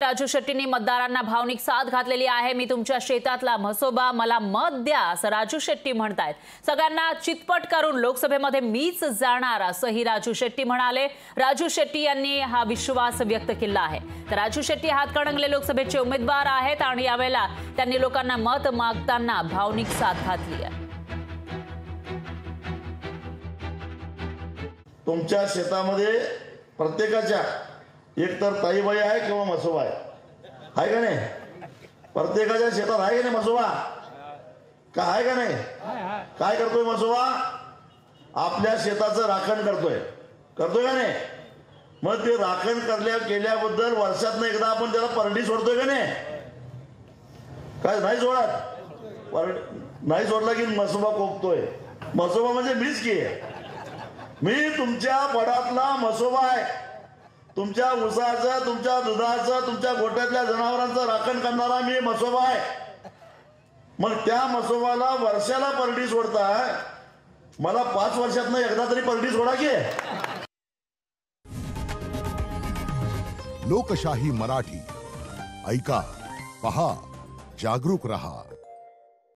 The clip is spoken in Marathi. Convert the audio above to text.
राजू शेट्टींनी मतदारांना भावनिक साथ घातलेली आहे। मी तुमच्या शेतातला म्हसोबा, मला मत द्या असं राजू शेट्टी म्हणतायत। सगळ्यांना चितपट करून लोकसभेमध्ये मीच जाणार असंही राजू शेट्टी म्हणाले। राजू शेट्टी यांनी हा विश्वास व्यक्त केला आहे। तर राजू शेट्टी हातकणंगले लोकसभेचे उमेदवार आहेत आणि यावेळेला त्यांनी लोकांना मत मागताना भावनिक साथ घातली आहे। तुमच्या शेतामध्ये प्रत्येकाच्या एक तर ताईबाई आहे किंवा म्हसोबा आहे का नाही? प्रत्येकाच्या शेतात आहे का नाही म्हसोबा? का आहे का नाही? काय करतोय म्हसोबा? आपल्या शेताचं राखण करतोय का नाही? मग ते राखण केल्याबद्दल वर्षातून एकदा आपण त्याला परडी सोडतोय का नाही? काय नाही सोडत? नाही सोडला की म्हसोबा कोपतोय। म्हसोबा म्हणजे मीच की, मी तुमच्या बडातला म्हसोबा आहे। तुमच्या उसाचं, तुमच्या दुधाचं, तुमच्या गोठ्यातल्या जनावरांचं राखण करणारा मी म्हसोबा आहे। मग त्या म्हसोबाला वर्षाला परडी सोडताय, मला 5 वर्षातनं एकदा तरी परडी सोडा की। लोकशाही मराठी ऐका, पहा, जागरूक रहा।